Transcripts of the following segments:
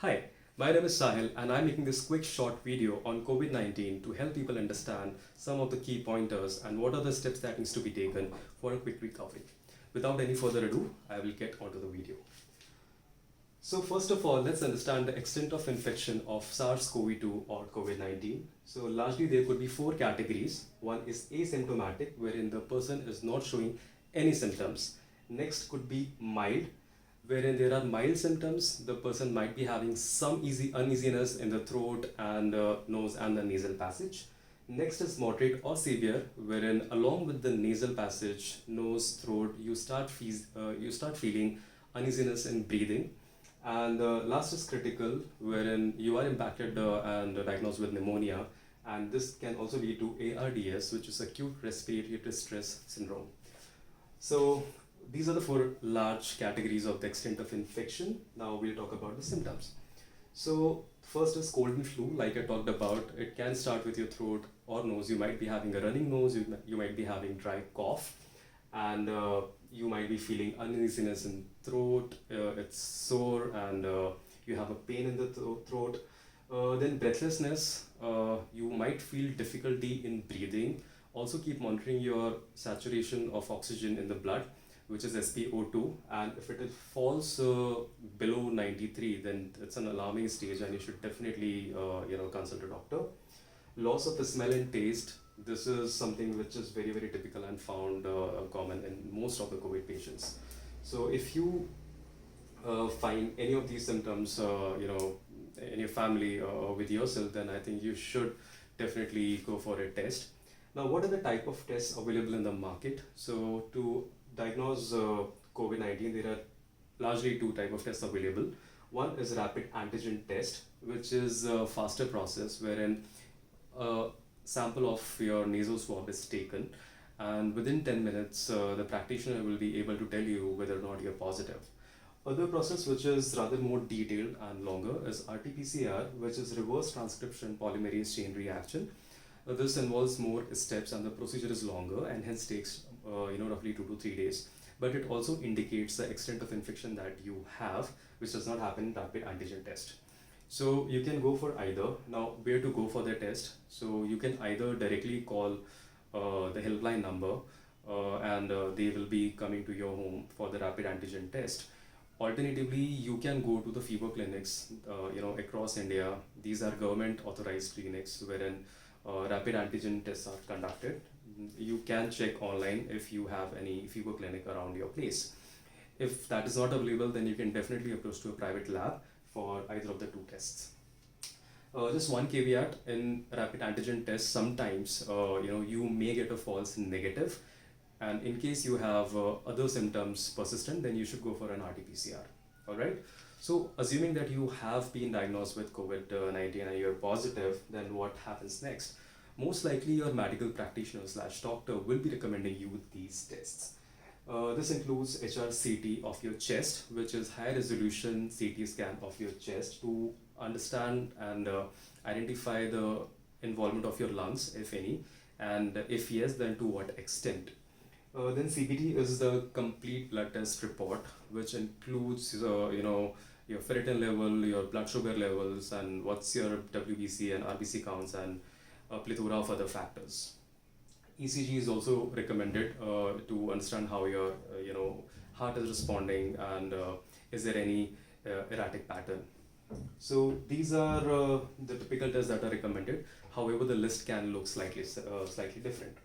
Hi, my name is Sahil and I'm making this quick short video on COVID-19 to help people understand some of the key pointers and what are the steps that needs to be taken for a quick recovery. Without any further ado, I will get onto the video. So first of all, let's understand the extent of infection of SARS-CoV-2 or COVID-19. So largely there could be four categories. One is asymptomatic, wherein the person is not showing any symptoms. Next could be mild, wherein there are mild symptoms. The person might be having some easy uneasiness in the throat and nose and the nasal passage. Next is moderate or severe, wherein along with the nasal passage, nose, throat, you start feeling uneasiness in breathing. And last is critical, wherein you are impacted and diagnosed with pneumonia, and this can also lead to ARDS, which is acute respiratory distress syndrome. So these are the four large categories of the extent of infection. Now we'll talk about the symptoms. So first is cold and flu, like I talked about. It can start with your throat or nose. You might be having a running nose, you might be having dry cough, and you might be feeling uneasiness in throat, it's sore, and you have a pain in the throat. Then breathlessness, you might feel difficulty in breathing. Also keep monitoring your saturation of oxygen in the blood, which is SpO2, and if it falls below 93, then it's an alarming stage and you should definitely consult a doctor. Loss of the smell and taste, this is something which is very very typical and found common in most of the COVID patients. So if you find any of these symptoms in your family or with yourself, then I think you should definitely go for a test. Now, what are the type of tests available in the market? So to diagnose COVID-19, there are largely two type of tests available. One is rapid antigen test, which is a faster process wherein a sample of your nasal swab is taken, and within 10 minutes the practitioner will be able to tell you whether or not you're positive. Other process which is rather more detailed and longer is RT-PCR, which is reverse transcription polymerase chain reaction. This involves more steps and the procedure is longer and hence takes roughly 2 to 3 days. But it also indicates the extent of infection that you have, which does not happen in rapid antigen test. So you can go for either. Now, where to go for the test? So you can either directly call the helpline number and they will be coming to your home for the rapid antigen test. Alternatively, you can go to the fever clinics across India. These are government authorized clinics wherein rapid antigen tests are conducted. You can check online if you have any fever clinic around your place. If that is not available, then you can definitely approach to a private lab for either of the two tests. Just one caveat, in rapid antigen tests, sometimes you may get a false negative, and in case you have other symptoms persistent, then you should go for an RT-PCR. All right. So assuming that you have been diagnosed with COVID-19 and you're positive, then what happens next? Most likely your medical practitioner slash doctor will be recommending you these tests. This includes HRCT of your chest, which is high resolution CT scan of your chest to understand and identify the involvement of your lungs, if any, and if yes, then to what extent. Then CBT is the complete blood test report, which includes your ferritin level, your blood sugar levels, and what's your WBC and RBC counts, and a plethora of other factors. ECG is also recommended to understand how your heart is responding and is there any erratic pattern. So these are the typical tests that are recommended. However, the list can look slightly different.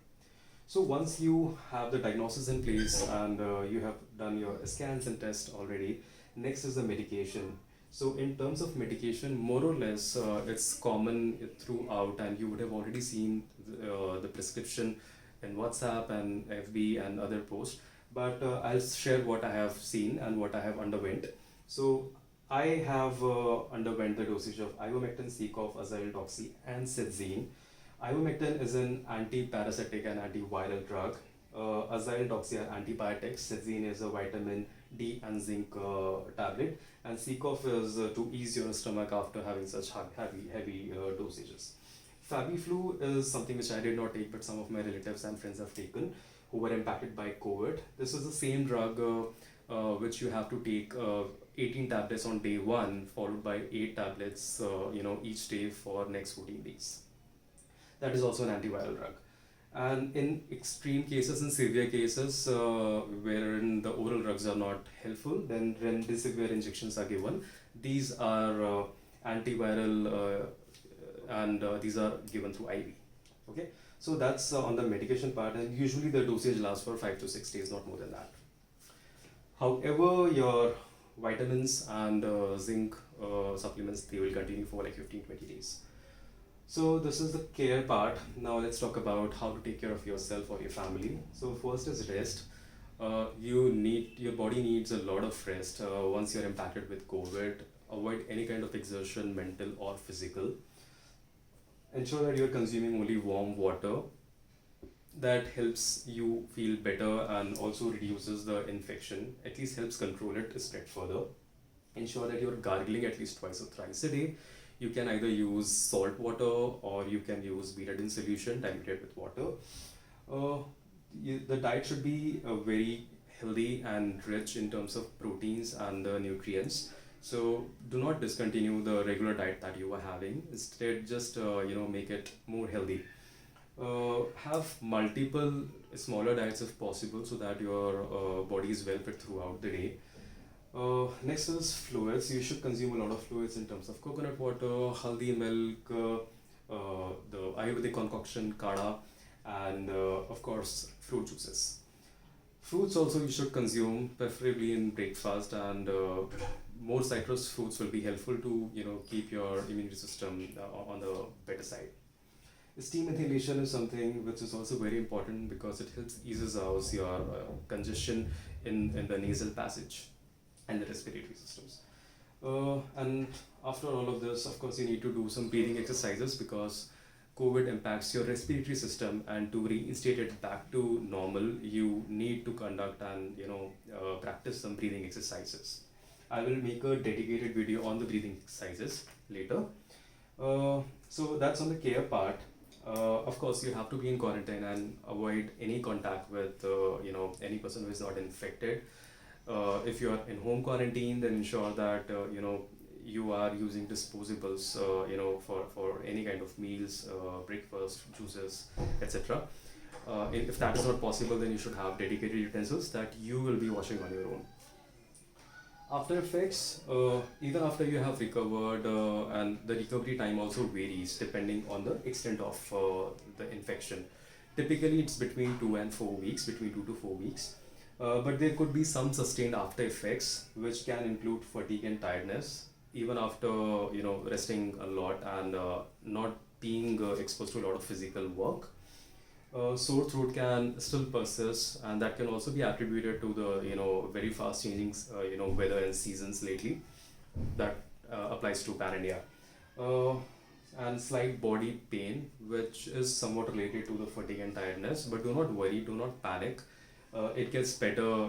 So once you have the diagnosis in place and you have done your scans and tests already, next is the medication. So in terms of medication, more or less, it's common throughout, and you would have already seen the prescription in WhatsApp and FB and other posts. But I'll share what I have seen and what I have underwent. So I have underwent the dosage of ivermectin, CCoV, azyl doxy, and cytizine. Ivermectin is an anti-parasitic and antiviral drug. Azyl doxy are antibiotics. Cytizine is a vitamin D and zinc tablet, and CCoV is to ease your stomach after having such heavy dosages. Fabiflu is something which I did not take, but some of my relatives and friends have taken who were impacted by COVID. This is the same drug which you have to take 18 tablets on day 1 followed by 8 tablets each day for next 14 days. That is also an antiviral drug. And in extreme cases, in severe cases wherein the oral drugs are not helpful, then remdesivir injections are given. These are antiviral and these are given through IV. Okay, so that's on the medication part, and usually the dosage lasts for 5 to 6 days, not more than that. However, your vitamins and zinc supplements, they will continue for like 15-20 days. So this is the care part. Now let's talk about how to take care of yourself or your family. So first is rest. Your body needs a lot of rest once you're impacted with COVID. Avoid any kind of exertion, mental or physical. Ensure that you're consuming only warm water. That helps you feel better and also reduces the infection, at least helps control it spread further. Ensure that you're gargling at least twice or thrice a day. You can either use salt water or you can use betadine solution diluted with water. The diet should be very healthy and rich in terms of proteins and nutrients. So do not discontinue the regular diet that you are having. Instead, just make it more healthy. Have multiple smaller diets if possible so that your body is well fed throughout the day. Next is fluids. You should consume a lot of fluids in terms of coconut water, haldi milk, the Ayurvedic concoction, kada, and of course fruit juices. Fruits also you should consume, preferably in breakfast, and more citrus fruits will be helpful to keep your immunity system on the better side. Steam inhalation is something which is also very important because it helps eases out your congestion in the nasal passage and the respiratory systems. And after all of this, of course, you need to do some breathing exercises because COVID impacts your respiratory system, and to reinstate it back to normal, you need to conduct and practice some breathing exercises. I will make a dedicated video on the breathing exercises later. So that's on the care part. Of course, you have to be in quarantine and avoid any contact with any person who is not infected. If you are in home quarantine, then ensure that you are using disposables for any kind of meals, breakfast, juices, etc. If that is not possible, then you should have dedicated utensils that you will be washing on your own. After effects, even after you have recovered, and the recovery time also varies depending on the extent of the infection. Typically, it's between 2 and 4 weeks, between 2 to 4 weeks. But there could be some sustained after effects, which can include fatigue and tiredness, even after resting a lot and not being exposed to a lot of physical work. Sore throat can still persist, and that can also be attributed to the very fast changing weather and seasons lately. That applies to Pan India. And slight body pain, which is somewhat related to the fatigue and tiredness. But do not worry, do not panic. It gets better,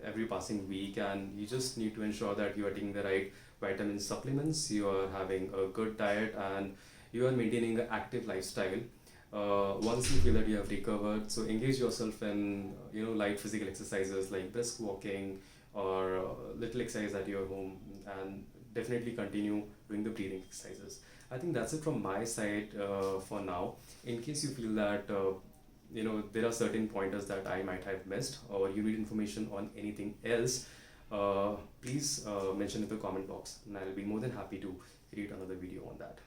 every passing week, and you just need to ensure that you are taking the right vitamin supplements, you are having a good diet, and you are maintaining an active lifestyle. Once you feel that you have recovered, so engage yourself in light physical exercises like brisk walking or little exercise at your home, and definitely continue doing the breathing exercises. I think that's it from my side for now. In case you feel that there are certain pointers that I might have missed, or you need information on anything else, please mention in the comment box, and I'll be more than happy to create another video on that.